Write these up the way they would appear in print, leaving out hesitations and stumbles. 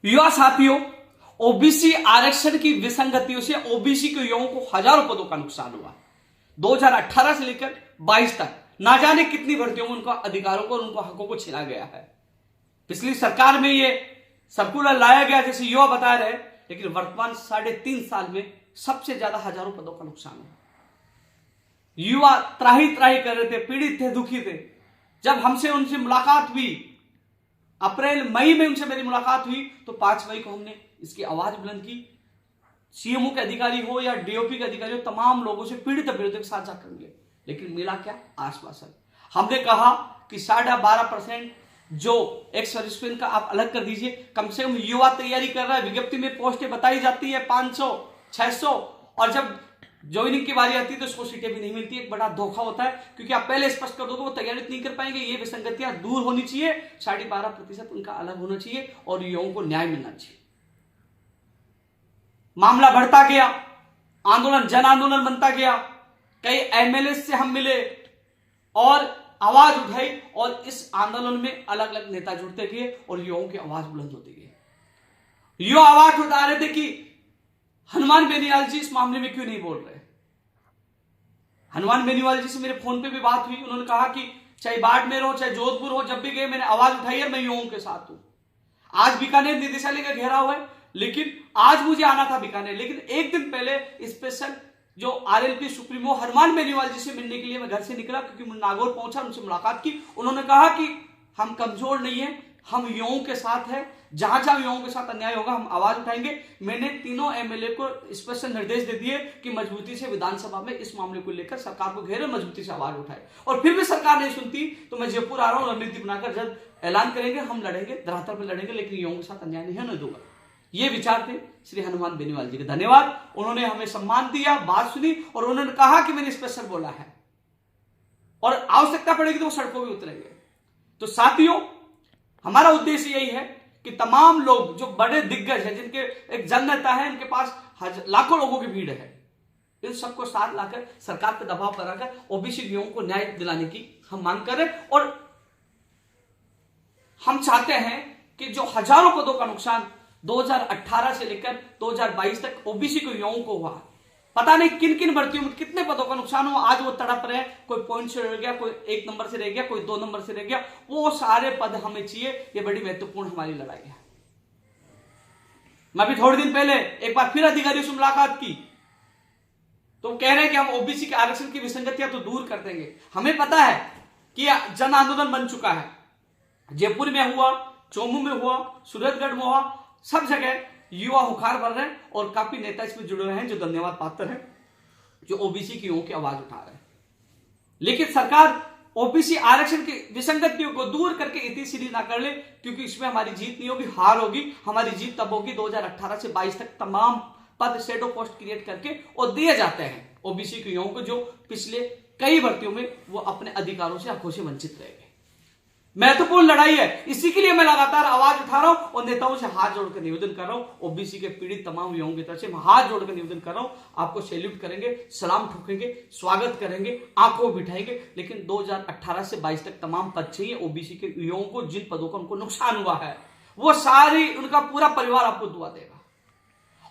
युवा साथियों, ओबीसी आरक्षण की विसंगतियों से ओबीसी के युवाओं को हजारों पदों का नुकसान हुआ। 2018 से लेकर 22 तक ना जाने कितनी भर्तियों में उनका अधिकारों को और उनको हकों को छीना गया है। पिछली सरकार में ये सर्कुलर लाया गया जैसे युवा बता रहे, लेकिन वर्तमान 3.5 साल में सबसे ज्यादा हजारों पदों का नुकसान हुआ। युवा त्राही त्राही कर रहे थे, पीड़ित थे, दुखी थे। जब हमसे उनसे मुलाकात हुई, अप्रैल मई में उनसे मेरी मुलाकात हुई, तो 5 मई को हमने इसकी आवाज बुलंद की। सीएमओ के अधिकारी हो या डीओपी के अधिकारी हो, तमाम लोगों से, पीड़ित अभ्यर्थियों के साथ जाकर मिले, लेकिन मिला क्या? आश्वासन। हमने कहा कि 12.5% जो एक्स सर्विसमैन का आप अलग कर दीजिए। कम से कम युवा तैयारी कर रहा है, विज्ञप्ति में पोस्टें बताई जाती है 500 600, और जब ज्वाइनिंग की बारी आती है तो उसको सीटें भी नहीं मिलती। एक बड़ा धोखा होता है, क्योंकि आप पहले स्पष्ट कर दोगे वो तैयारी नहीं कर पाएंगे। ये विसंगतियां दूर होनी चाहिए, 12.5% उनका अलग होना चाहिए और युवाओं को न्याय मिलना चाहिए। मामला बढ़ता गया, आंदोलन जन आंदोलन बनता गया। कई एमएलए से हम मिले और आवाज उठाई, और इस आंदोलन में अलग अलग नेता जुड़ते गए और युवाओं की आवाज बुलंद होती गई। युवा आवाज उठा रहे थे कि हनुमान बेनीवाल जी इस मामले में क्यों नहीं बोल रहे। हनुमान बेनीवाल जी से मेरे फोन पे भी बात हुई। उन्होंने कहा कि चाहे बाड़मेर हो चाहे जोधपुर हो, जब भी गए मैंने आवाज उठाई है, मैं युवाओं के साथ हूं। आज बीकानेर निदेशालय का घेराव है, लेकिन आज मुझे आना था बीकानेर, लेकिन एक दिन पहले स्पेशल जो आरएलपी सुप्रीमो हनुमान बेनीवाल जी से मिलने के लिए मैं घर से निकला, क्योंकि मैं नागौर पहुंचा, उनसे मुलाकात की। उन्होंने कहा कि हम कमजोर नहीं है, हम युवाओं के साथ है, जहां जहां युवाओं के साथ अन्याय होगा हम आवाज उठाएंगे। मैंने तीनों एमएलए को स्पेशल निर्देश दे दिए कि मजबूती से विधानसभा में इस मामले को लेकर सरकार को घेरे, मजबूती से आवाज उठाए। और फिर भी सरकार नहीं सुनती तो मैं जयपुर आ रहा हूं, रणनीति बनाकर जब ऐलान करेंगे, हम लड़ेंगे, धरातल पर लड़ेंगे, लेकिन युवाओं के साथ अन्याय नहीं होने दूंगा। ये विचार थे श्री हनुमान बेनीवाल जी के। धन्यवाद, उन्होंने हमें सम्मान दिया, बात सुनी, और उन्होंने कहा कि मैंने स्पेशल बोला है और आवश्यकता पड़ेगी तो वो सड़कों पर उतरेंगे। तो साथियों, हमारा उद्देश्य यही है कि तमाम लोग जो बड़े दिग्गज हैं, जिनके एक जननेता है, इनके पास लाखों लोगों की भीड़ है, इन सबको साथ लाकर सरकार पर दबाव बनाकर ओबीसी युवाओं को न्याय दिलाने की हम मांग कर रहे हैं। और हम चाहते हैं कि जो हजारों पदों का नुकसान 2018 से लेकर 2022 तक ओबीसी के युवाओं को हुआ, पता नहीं किन किन भर्तियों में कितने पदों का नुकसान हुआ, आज वो तड़प रहे हैं। कोई पॉइंट से रह गया, कोई 1 नंबर से रह गया, कोई 2 नंबर से रह गया, वो सारे पद हमें चाहिए। ये बड़ी महत्वपूर्ण हमारी लड़ाई है। मैं भी थोड़े दिन पहले एक बार फिर अधिकारियों से मुलाकात की, तो कह रहे हैं कि हम ओबीसी के आरक्षण की विसंगतियां तो दूर कर देंगे। हमें पता है कि जन आंदोलन बन चुका है, जयपुर में हुआ, चोमू में हुआ, सूरतगढ़ में हुआ, सब जगह युवा हुखार भर रहे हैं और काफी नेता इसमें जुड़े रहे हैं, जो धन्यवाद पात्र हैं, जो ओबीसी की युवाओं की आवाज उठा रहे हैं। लेकिन सरकार ओबीसी आरक्षण की विसंगतियों को दूर करके इतनी सीधी ना कर ले, क्योंकि इसमें हमारी जीत नहीं होगी, हार होगी। हमारी जीत तब होगी 2018 से 22 तक तमाम पद शेडो पोस्ट क्रिएट करके और दिए जाते हैं ओबीसी के युवाओं को, जो पिछले कई भर्तियों में वो अपने अधिकारों से आंखों से वंचित रह गए। महत्वपूर्ण लड़ाई है, इसी के लिए मैं लगातार आवाज उठा रहा हूं और नेताओं से हाथ जोड़कर निवेदन कर रहा हूं। ओबीसी के पीड़ित तमाम युवाओं की तरफ से मैं हाथ जोड़कर निवेदन कर रहा हूं। आपको सैल्यूट करेंगे, सलाम ठोकेंगे, स्वागत करेंगे, आंखों बिठाएंगे, लेकिन 2018 से 22 तक तमाम पद चाहिए ओबीसी के युवाओं को। जिन पदों का उनको नुकसान हुआ है, वो सारी, उनका पूरा परिवार आपको दुआ देगा।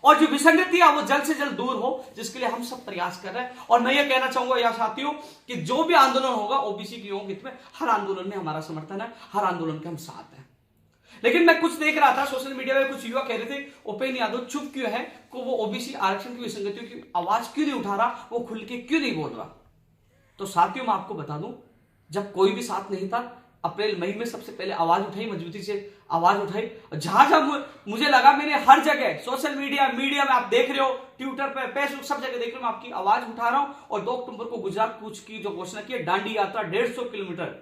और जो विसंगतियां वो जल्द से जल्द दूर हो, जिसके लिए हम सब प्रयास कर रहे हैं। और मैं ये कहना चाहूंगा या साथियों कि जो भी आंदोलन होगा ओबीसी के युवाओं के हित में, हर आंदोलन में हमारा समर्थन है, हर आंदोलन के हम साथ हैं। लेकिन मैं कुछ देख रहा था सोशल मीडिया में, कुछ युवा कह रहे थे उपेंद्र यादव चुप क्यों है, को वो ओबीसी आरक्षण की विसंगतियों की आवाज क्यों नहीं उठा रहा, वो खुल के क्यों नहीं बोल रहा। तो साथियों, मैं आपको बता दूं, जब कोई भी साथ नहीं था, अप्रैल मई में सबसे पहले आवाज उठाई, मजबूती से आवाज उठाई। जहां जहां मुझे लगा, मैंने हर जगह सोशल मीडिया में आप देख रहे हो, ट्विटर पे, फेसबुक, सब जगह देख रहे हो, मैं आपकी आवाज उठा रहा हूं। और 2 अक्टूबर को गुजरात कूच की जो घोषणा की है, दांडी यात्रा 150 किलोमीटर,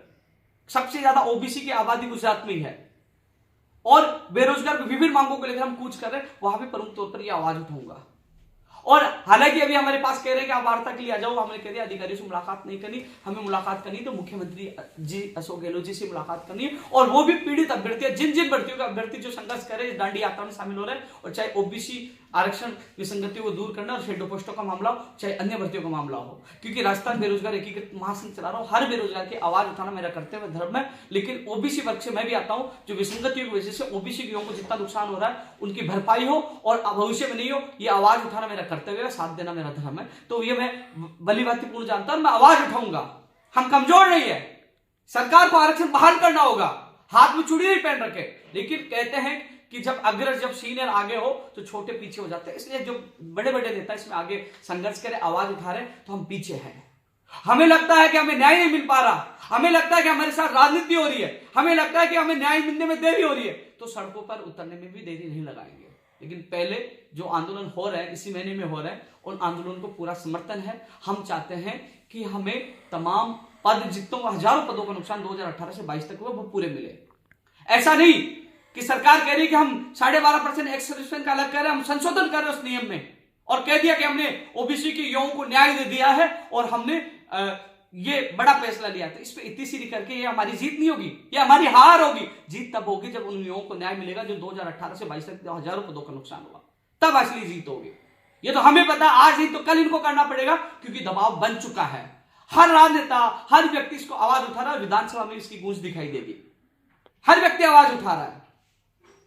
सबसे ज्यादा ओबीसी की आबादी गुजरात में ही है, और बेरोजगार विभिन्न मांगों को लेकर हम कूच कर रहे हैं, वहां भी प्रमुख तौर पर यह आवाज उठाऊंगा। और हालांकि अभी हमारे पास कह रहे हैं कि आप वार्ता के लिए आ जाओ, हमने कह दिया अधिकारियों से मुलाकात नहीं करनी, हमें मुलाकात करनी तो मुख्यमंत्री जी अशोक गहलोत जी से मुलाकात करनी है, और वो भी पीड़ित अभ्यर्थी, जिन भर्तियों का अभ्यर्थी जो संघर्ष कर रहे हैं, दांडी यात्रा में शामिल हो रहे हैं, और चाहे ओबीसी आरक्षण विसंगतियों को दूर करना और शेडो पोस्टों का मामला हो, चाहे अन्य भर्तियों का मामला हो, क्योंकि राजस्थान बेरोजगार एकीकृत महासंघ चला रहा हूं, हर बेरोजगार की आवाज उठाना मेरा कर्तव्य धर्म है। लेकिन ओबीसी वर्ग से मैं भी आता हूं, जो विसंगतियों की वजह से ओबीसी के लोगों को जितना नुकसान हो रहा है उनकी भरपाई हो और भविष्य में नहीं हो, ये आवाज उठाना मेरा कर्तव्य है, साथ देना मेरा धर्म है। तो ये मैं भलीभांति जानता हूं, मैं आवाज उठाऊंगा। हम कमजोर नहीं है, सरकार को आरक्षण बहाल करना होगा, हाथ में चूड़ी नहीं पहन रखे, लेकिन कहते हैं कि जब सीनियर आगे हो तो छोटे पीछे हो जाते हैं, इसलिए जो बड़े बड़े नेता इसमें आगे संघर्ष करे, आवाज उठा रहे, तो हम पीछे हैं। हमें लगता है कि हमें न्याय नहीं मिल पा रहा, हमें लगता है कि हमारे साथ राजनीति हो रही है, हमें लगता है कि हमें न्याय मिलने में देरी हो रही है, तो सड़कों पर उतरने में भी देरी नहीं लगाएंगे। लेकिन पहले जो आंदोलन हो रहे हैं, इसी महीने में हो रहे हैं, उन आंदोलन को पूरा समर्थन है। हम चाहते हैं कि हमें तमाम पद, जितनों हजारों पदों का नुकसान 2018 से 22 तक हुआ, वो पूरे मिले। ऐसा नहीं कि सरकार कह रही कि हम 12.5% एक्स सर्विसमैन का अलग कर रहे हैं, हम संशोधन कर रहे हैं उस नियम में, और कह दिया कि हमने ओबीसी के युवाओं को न्याय दे दिया है और हमने ये बड़ा फैसला लिया था। इस पे इतनी सीधी करके ये हमारी जीत नहीं होगी, ये हमारी हार होगी। जीत तब होगी जब उन युवाओं को न्याय मिलेगा जो 2018 से 22 तक हजारों पदों का नुकसान हुआ, तब असली जीत होगी। ये तो हमें पता, आज नहीं तो कल इनको करना पड़ेगा, क्योंकि दबाव बन चुका है। हर राजनेता, हर व्यक्ति इसको आवाज उठा रहा है, विधानसभा में इसकी गूंज दिखाई देगी। हर व्यक्ति आवाज उठा रहा है,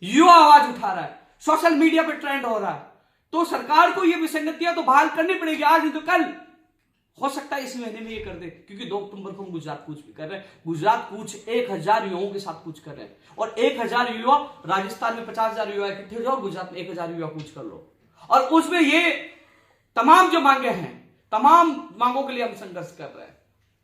युवा आवाज उठा रहा है, सोशल मीडिया पे ट्रेंड हो रहा है। तो सरकार को ये विसंगतियां तो बहाल करनी पड़ेगी, आज नहीं तो कल। हो सकता है इसी महीने में ये कर दे, क्योंकि 2 अक्टूबर को हम गुजरात कूच भी कर रहे हैं। गुजरात कूच 1000 युवाओं के साथ कूच कर रहे हैं, और 1000 युवा, राजस्थान में 50,000 युवा इकट्ठे हो जाओ, गुजरात में 1000 युवा कूच कर लो, और उसमें ये तमाम जो मांगे हैं, तमाम मांगों के लिए हम संघर्ष कर रहे हैं।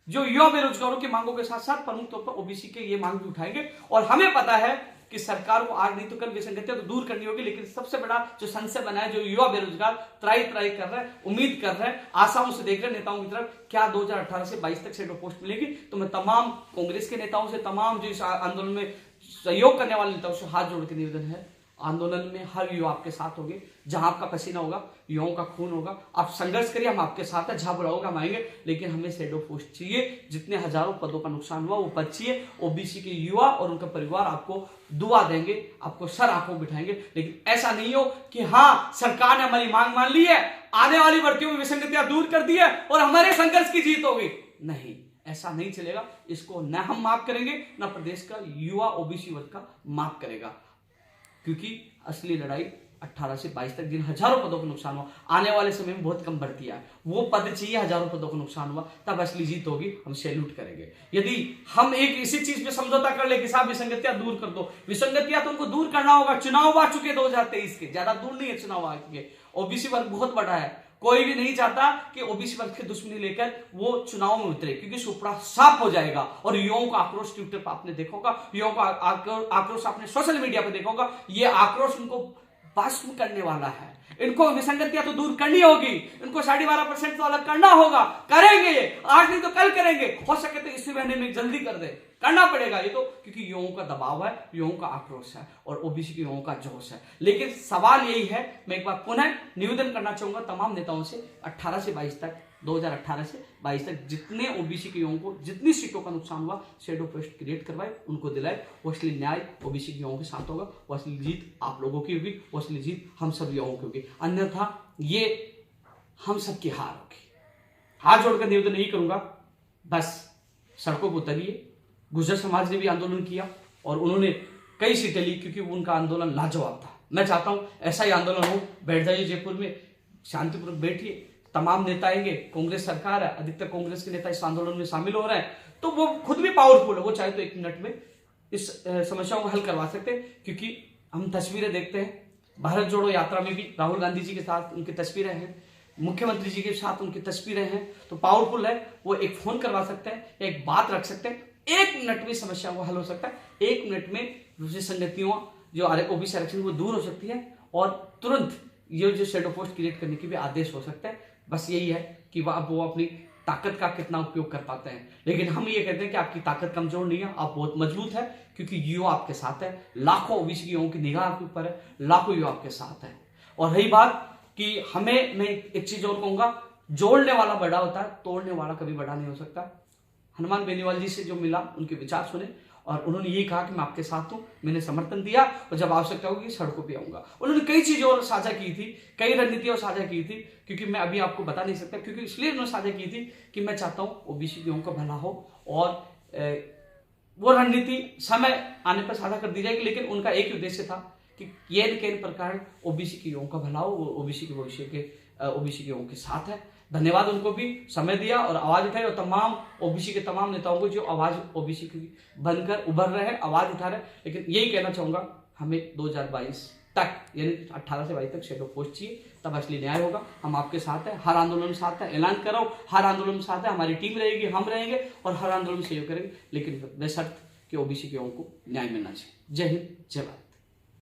जो युवा बेरोजगारों की मांगों के साथ साथ प्रमुख तौर पर ओबीसी के ये मांग भी उठाएंगे, और हमें पता है कि सरकार को आज नहीं तो कल विसंगतियां तो दूर करनी होगी। लेकिन सबसे बड़ा जो संशय बना है, जो युवा बेरोजगार त्राई कर रहे हैं, उम्मीद कर रहे हैं, आशाओं से देख रहे हैं नेताओं की तरफ, क्या 2018 से 22 तक शेडो पोस्ट मिलेगी। तो मैं तमाम कांग्रेस के नेताओं से, तमाम जो इस आंदोलन में सहयोग करने वाले नेताओं से हाथ जोड़ के निवेदन है, आंदोलन में हर युवा आपके साथ होंगे। जहां आपका पसीना होगा, युवाओं का खून होगा, आप संघर्ष करिए, हम आपके साथ हैं। जहां बुलाओगे हम आएंगे, लेकिन हमें शेडो पोस्ट चाहिए। जितने हजारों पदों का नुकसान हुआ वो पद चाहिए। ओबीसी के युवा और उनका परिवार आपको दुआ देंगे, आपको सर आंखों बिठाएंगे। लेकिन ऐसा नहीं हो कि हाँ, सरकार ने हमारी मांग मान ली है, आने वाली भर्तियों में विसंगतियां दूर कर दी है और हमारे संघर्ष की जीत होगी। नहीं, ऐसा नहीं चलेगा। इसको न हम माफ करेंगे, न प्रदेश का युवा ओबीसी वर्ग का माफ करेगा, क्योंकि असली लड़ाई 18 से 22 तक जिन हजारों पदों का नुकसान हुआ, आने वाले समय में बहुत कम भर्तियां है, वो पद चाहिए, हजारों पदों का नुकसान हुआ, तब असली जीत होगी। हम सैल्यूट करेंगे। यदि हम एक इसी चीज पे समझौता कर ले कि साहब विसंगतियां दूर कर दो, विसंगतियां तो उनको दूर करना होगा। चुनाव आ चुके 2023 के, ज्यादा दूर नहीं है चुनाव आ चुके। ओबीसी वर्ग बहुत बड़ा है, कोई भी नहीं चाहता कि ओबीसी वर्ग की दुश्मनी लेकर वो चुनाव में उतरे, क्योंकि सुपड़ा साफ हो जाएगा। और युवाओं का आक्रोश ट्विटर पर आपने देखा होगा, युवाओं का आक्रोश आपने सोशल मीडिया पर देखा होगा। ये आक्रोश उनको भस्म करने वाला है। इनको विसंगतियां तो दूर करनी होगी, इनको 12.5% तो अलग करना होगा। करेंगे, आज नहीं तो कल करेंगे। हो सके तो इसी महीने में जल्दी कर दे, करना पड़ेगा ये तो, क्योंकि युवाओं का दबाव है, युवाओं का आक्रोश है और ओबीसी के युवाओं का जोश है। लेकिन सवाल यही है, मैं एक बार पुनः निवेदन करना चाहूंगा तमाम नेताओं से, 18 से 22 तक, 2018 से 22 तक जितने ओबीसी के युवाओं को जितनी सीटों का नुकसान हुआ, शेडो पोस्ट क्रिएट करवाए, उनको दिलाए। वो असली न्याय ओबीसी के युवाओं के साथ होगा, वो असली जीत आप लोगों की होगी, वो असली जीत हम सब युवाओं की होगी। अन्यथा ये हम सबकी हार होगी। हाथ जोड़कर निवेदन नहीं करूंगा, बस सड़कों पर उतरिए। गुर्जर समाज ने भी आंदोलन किया और उन्होंने कई सीटें ली, क्योंकि उनका आंदोलन लाजवाब था। मैं चाहता हूं ऐसा ही आंदोलन हो। बैठ जाइए जयपुर में, शांतिपूर्वक बैठिए। तमाम नेता आएंगे, कांग्रेस सरकार है, अधिकतर कांग्रेस के नेता इस आंदोलन में शामिल हो रहे हैं, तो वो खुद भी पावरफुल है। वो चाहे तो 1 मिनट में इस समस्याओं को हल करवा सकते हैं, क्योंकि हम तस्वीरें देखते हैं। भारत जोड़ो यात्रा में भी राहुल गांधी जी के साथ उनकी तस्वीरें हैं, मुख्यमंत्री जी के साथ उनकी तस्वीरें हैं, तो पावरफुल है। वो एक फोन करवा सकते हैं, एक बात रख सकते हैं, 1 मिनट में समस्या को हल हो सकता है। 1 मिनट में विसंगतियों जो ओबीसी आरक्षण वो दूर हो सकती है, और तुरंत ये जो शेडो पोस्ट क्रिएट करने के भी आदेश हो सकता है। बस यही है कि वो अपनी ताकत का कितना उपयोग कर पाते हैं। लेकिन हम ये कहते हैं कि आपकी ताकत कमजोर नहीं है, आप बहुत मजबूत है, क्योंकि युवा आपके साथ है। लाखों ओबीसी युवाओं की निगाह आपके ऊपर है, लाखों युवा आपके साथ है। और रही बात कि हमें, मैं एक चीज और कहूंगा, जोड़ने वाला बड़ा होता है, तोड़ने वाला कभी बड़ा नहीं हो सकता। हनुमान बेनीवाल जी से जो मिला, उनके विचार सुने और उन्होंने ये कहा कि मैं आपके साथ हूं, मैंने समर्थन दिया और जब आवश्यकता होगी सड़कों पे आऊंगा। उन्होंने कई चीजें और साझा की थी, कई रणनीतियां साझा की थी, क्योंकि मैं अभी आपको बता नहीं सकता, क्योंकि इसलिए उन्होंने साझा की थी कि मैं चाहता हूं ओबीसी का भला हो और वो रणनीति समय आने पर साझा कर दी जाएगी। लेकिन उनका एक ही उद्देश्य था कि ये किन प्रकार ओबीसी के युवाओं का भला हो, वो ओबीसी के भविष्य के ओबीसी के युवाओं के साथ है। धन्यवाद उनको भी समय दिया और आवाज उठाई, और तमाम ओबीसी के तमाम नेताओं को जो आवाज ओबीसी की बनकर उभर रहे हैं, आवाज उठा रहे हैं। लेकिन यही कहना चाहूंगा, हमें 2022 तक यानी 18 से 22 तक शेडो पोस्ट चाहिए, तब असली न्याय होगा। हम आपके साथ हैं, हर आंदोलन में साथ है, ऐलान कर रहा हूं, हर आंदोलन में साथ है, हमारी टीम रहेगी, हम रहेंगे और हर आंदोलन में सहयोग करेंगे, लेकिन बेशर्त कि ओबीसी के लोगों को न्याय मिलना चाहिए। जय हिंद, जय भारत।